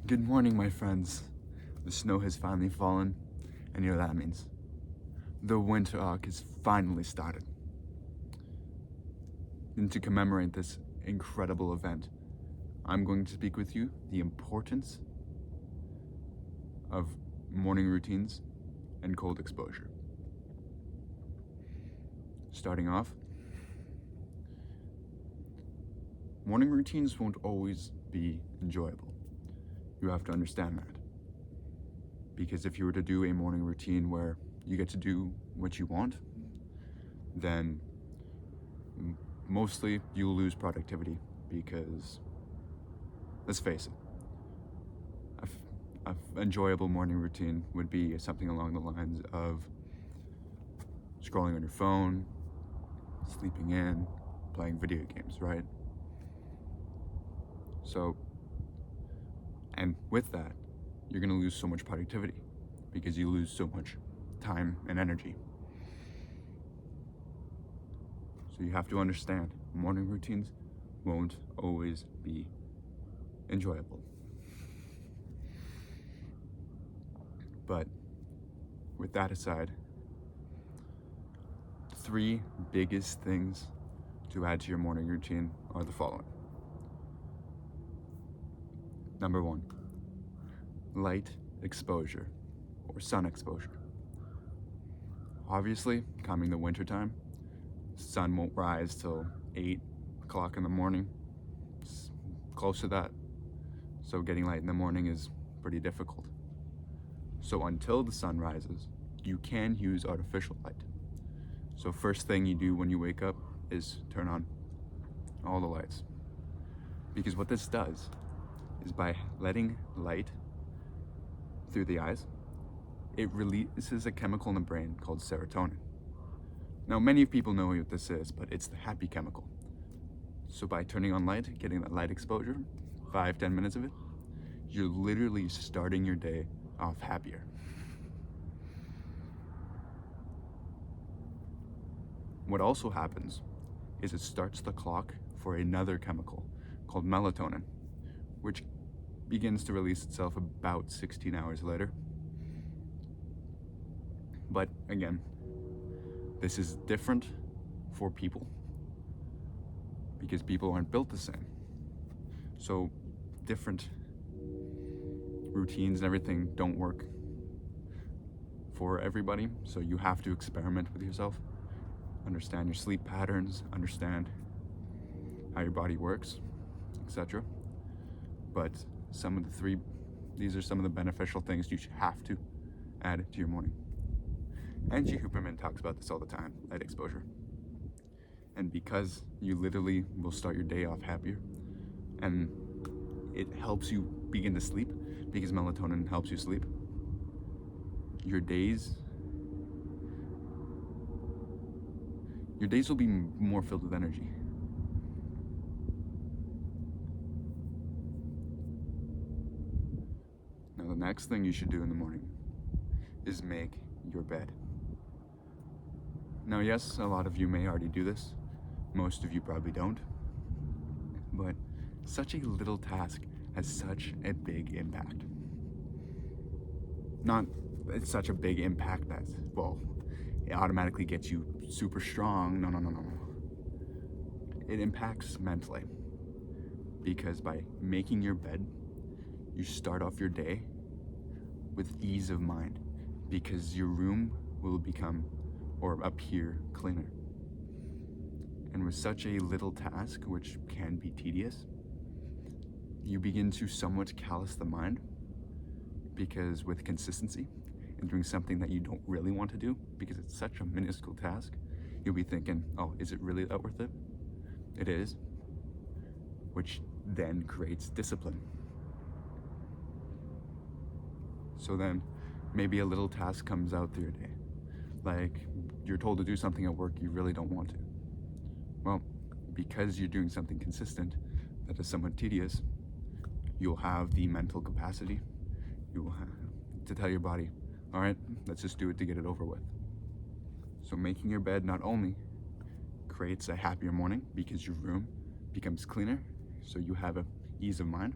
Good morning, my friends. The snow has finally fallen, and you know what that means. The winter arc has finally started. And to commemorate this incredible event, I'm going to speak with you the importance of morning routines and cold exposure. Starting off, morning routines won't always be enjoyable. You have to understand that. Because if you were to do a morning routine where you get to do what you want, then mostly you'll lose productivity because, let's face it, an enjoyable morning routine would be something along the lines of scrolling on your phone, sleeping in, playing video games, right? So, and with that, you're going to lose so much productivity because you lose so much time and energy. So you have to understand, morning routines won't always be enjoyable. But with that aside, 3 biggest things to add to your morning routine are the following. Number 1, light exposure or sun exposure. Obviously, coming the winter time, sun won't rise till 8 o'clock in the morning. It's close to that. So getting light in the morning is pretty difficult. So until the sun rises, you can use artificial light. So first thing you do when you wake up is turn on all the lights. Because what this does is by letting light through the eyes, it releases a chemical in the brain called serotonin. Now, many people know what this is, but it's the happy chemical. So by turning on light, getting that light exposure, 5-10 minutes of it, you're literally starting your day off happier. What also happens is it starts the clock for another chemical called melatonin, which begins to release itself about 16 hours later. But again, this is different for people because people aren't built the same. So different routines and everything don't work for everybody. So you have to experiment with yourself, understand your sleep patterns, understand how your body works, etc. But these are some of the beneficial things you have to add to your morning. Angie Hooperman talks about this all the time, light exposure. And because you literally will start your day off happier, and it helps you begin to sleep, because melatonin helps you sleep, your days will be more filled with energy. Now, the next thing you should do in the morning is make your bed. Now, yes, a lot of you may already do this. Most of you probably don't. But such a little task has such a big impact. Not it's such a big impact that, well, it automatically gets you super strong. No. It impacts mentally. Because by making your bed, you start off your day with ease of mind. Because your room will become or appear cleaner. And with such a little task, which can be tedious, you begin to somewhat callous the mind, because with consistency and doing something that you don't really want to do, because it's such a minuscule task, you'll be thinking, oh, is it really that worth it? It is, which then creates discipline. So then maybe a little task comes out through your day. Like you're told to do something at work you really don't want to. Well, because you're doing something consistent that is somewhat tedious, you'll have the mental capacity to tell your body, all right, let's just do it to get it over with. So making your bed not only creates a happier morning, because your room becomes cleaner, so you have a ease of mind,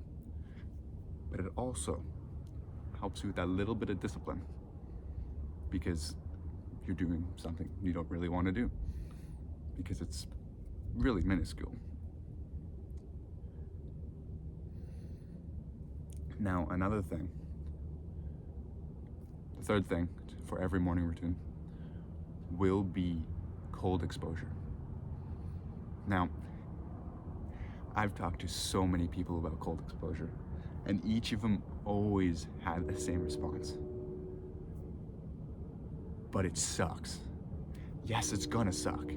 but it also helps you with that little bit of discipline because you're doing something you don't really want to do because it's really minuscule. Now, another thing, the third thing for every morning routine will be cold exposure. Now, I've talked to so many people about cold exposure, and each of them always had the same response. But it sucks. Yes, it's gonna suck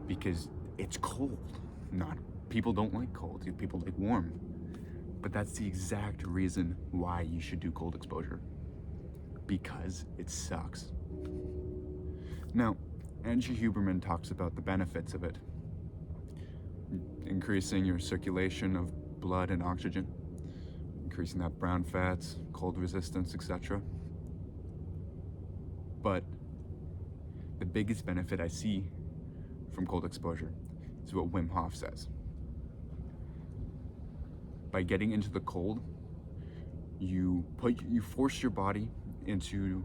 because it's cold. Not people don't like cold, people like warm. But that's the exact reason why you should do cold exposure. Because it sucks. Now, Angie Huberman talks about the benefits of it. Increasing your circulation of blood and oxygen, increasing that brown fats, cold resistance, etc. But the biggest benefit I see from cold exposure is what Wim Hof says. By getting into the cold, you force your body into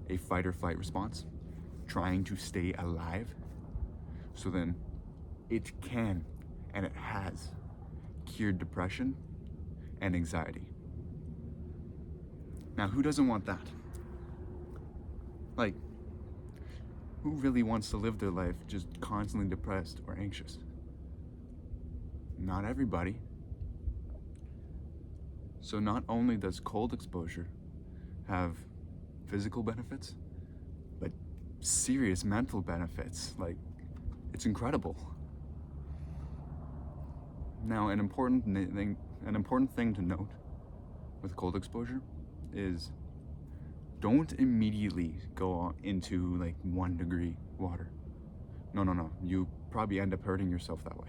a fight or flight response, trying to stay alive. So then it can, and it has, cured depression and anxiety. Now, who doesn't want that? Like, who really wants to live their life just constantly depressed or anxious? Not everybody. So not only does cold exposure have physical benefits, but serious mental benefits. Like, it's incredible. Now, an important thing to note with cold exposure is don't immediately go into like 1 degree water. No. You probably end up hurting yourself that way.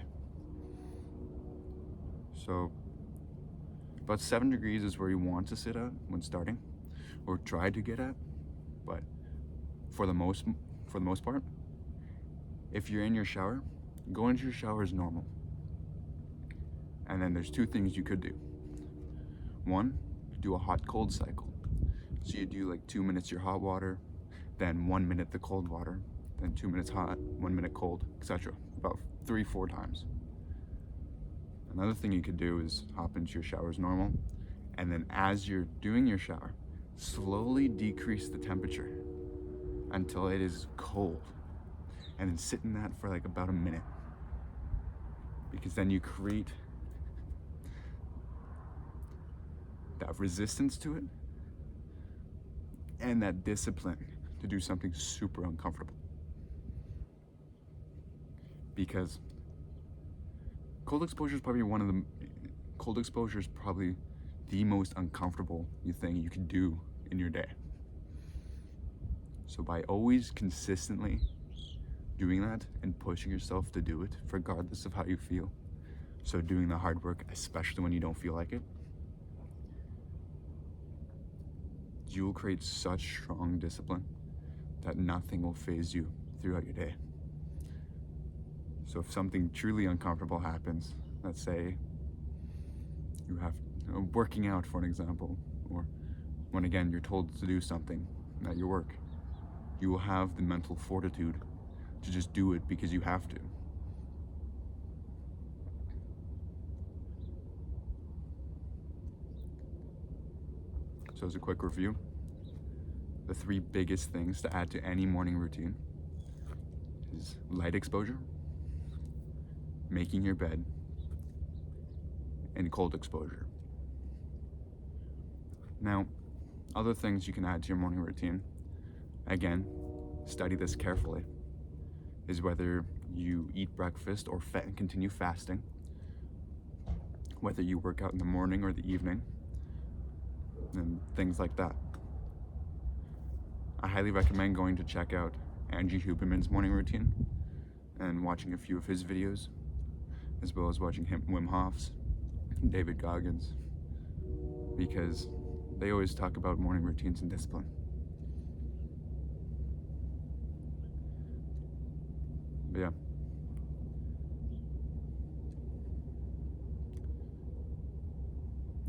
So about 7 degrees is where you want to sit at when starting, or try to get at. But for the most part, if you're in your shower, go into your shower as normal. And then there's 2 things you could do. 1, do a hot cold cycle. So you do like 2 minutes your hot water, then 1 minute the cold water, then 2 minutes hot, 1 minute cold, etc. About 3-4 times. Another thing you could do is hop into your shower as normal, and then as you're doing your shower, slowly decrease the temperature until it is cold, and then sit in that for like about a minute, because then you create that resistance to it and that discipline to do something super uncomfortable. Because cold exposure is probably the most uncomfortable thing you can do in your day. So by always consistently doing that and pushing yourself to do it, regardless of how you feel, so doing the hard work, especially when you don't feel like it, you will create such strong discipline that nothing will faze you throughout your day. So if something truly uncomfortable happens, let's say you have working out, for an example, or when again you're told to do something at your work, you will have the mental fortitude to just do it because you have to. So as a quick review, the 3 biggest things to add to any morning routine is light exposure, making your bed, and cold exposure. Now, other things you can add to your morning routine, again, study this carefully, is whether you eat breakfast or continue fasting, whether you work out in the morning or the evening, and things like that. I highly recommend going to check out Angie Huberman's morning routine and watching a few of his videos, as well as watching Wim Hof's, David Goggins, because they always talk about morning routines and discipline. But yeah.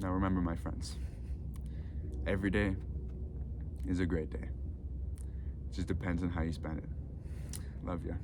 Now remember, my friends, every day is a great day. It just depends on how you spend it. Love ya.